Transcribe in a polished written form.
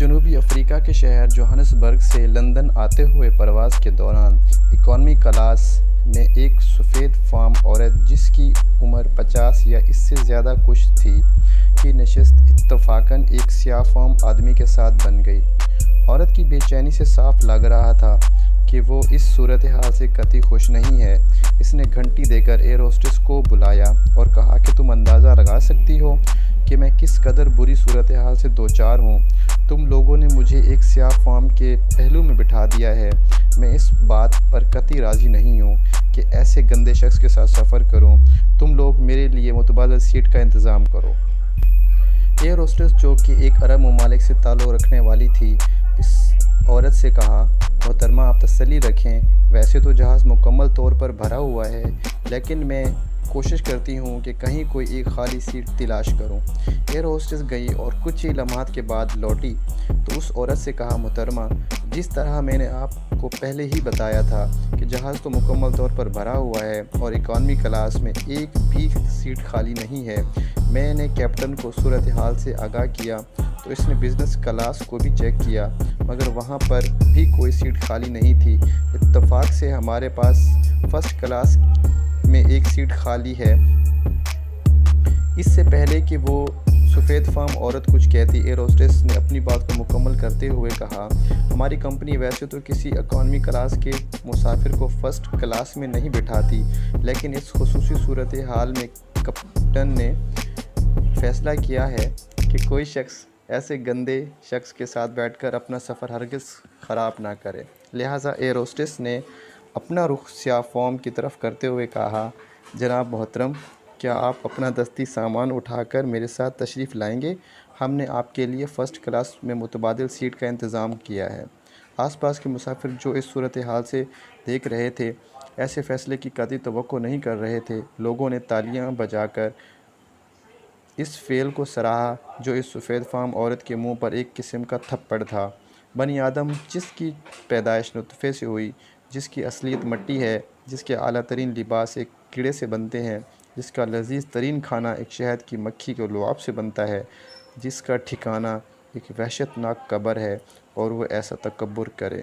جنوبی افریقہ کے شہر جوہانسبرگ سے لندن آتے ہوئے پرواز کے دوران اکانومی کلاس میں ایک سفید فام عورت جس کی عمر 50 یا اس سے زیادہ کچھ تھی کی نشست اتفاقاً ایک سیاہ فام آدمی کے ساتھ بن گئی۔ عورت کی بے چینی سے صاف لگ رہا تھا کہ وہ اس صورتحال سے قطعی خوش نہیں ہے۔ اس نے گھنٹی دے کر ایئر ہوسٹس کو بلایا اور کہا کہ تم اندازہ لگا سکتی ہو کہ میں کس قدر بری صورتحال سے دوچار ہوں۔ تم لوگوں نے مجھے ایک سیاہ فام کے پہلو میں بٹھا دیا ہے۔ میں اس بات پر قطعی راضی نہیں ہوں کہ ایسے گندے شخص کے ساتھ سفر کروں۔ تم لوگ میرے لیے متبادل سیٹ کا انتظام کرو۔ ایئر ہوسٹس جو کہ ایک عرب ممالک سے تعلق رکھنے والی تھی، اس عورت سے کہا، محترمہ آپ تسلی رکھیں، ویسے تو جہاز مکمل طور پر بھرا ہوا ہے، لیکن میں کوشش کرتی ہوں کہ کہیں کوئی ایک خالی سیٹ تلاش کروں۔ ایئر ہوسٹس گئی اور کچھ ہی لمحات کے بعد لوٹی تو اس عورت سے کہا، محترمہ جس طرح میں نے آپ کو پہلے ہی بتایا تھا کہ جہاز تو مکمل طور پر بھرا ہوا ہے اور اکانومی کلاس میں ایک بھی سیٹ خالی نہیں ہے۔ میں نے کیپٹن کو صورتحال سے آگاہ کیا تو اس نے بزنس کلاس کو بھی چیک کیا مگر وہاں پر بھی کوئی سیٹ خالی نہیں تھی۔ اتفاق سے ہمارے پاس فرسٹ کلاس میں ایک سیٹ خالی ہے۔ اس سے پہلے کہ وہ سفید فام عورت کچھ کہتی، ایئر ہوسٹس نے اپنی بات کو مکمل کرتے ہوئے کہا، ہماری کمپنی ویسے تو کسی اکانومی کلاس کے مسافر کو فرسٹ کلاس میں نہیں بٹھاتی، لیکن اس خصوصی صورتحال میں کیپٹن نے فیصلہ کیا ہے کہ کوئی شخص ایسے گندے شخص کے ساتھ بیٹھ کر اپنا سفر ہرگز خراب نہ کرے۔ لہٰذا ایئر ہوسٹس نے اپنا رخ سیاہ فام کی طرف کرتے ہوئے کہا، جناب محترم، کیا آپ اپنا دستی سامان اٹھا کر میرے ساتھ تشریف لائیں گے؟ ہم نے آپ کے لیے فرسٹ کلاس میں متبادل سیٹ کا انتظام کیا ہے۔ آس پاس کے مسافر جو اس صورتحال سے دیکھ رہے تھے، ایسے فیصلے کی قطعی توقع نہیں کر رہے تھے۔ لوگوں نے تالیاں بجا کر اس فعل کو سراہا جو اس سفید فام عورت کے منہ پر ایک قسم کا تھپڑ تھا۔ بنی آدم جس کی پیدائش نطفے سے ہوئی، جس کی اصلیت مٹی ہے، جس کے اعلیٰ ترین لباس ایک کیڑے سے بنتے ہیں، جس کا لذیذ ترین کھانا ایک شہد کی مکھی کے لعاب سے بنتا ہے، جس کا ٹھکانہ ایک وحشت ناک قبر ہے، اور وہ ایسا تکبر کرے۔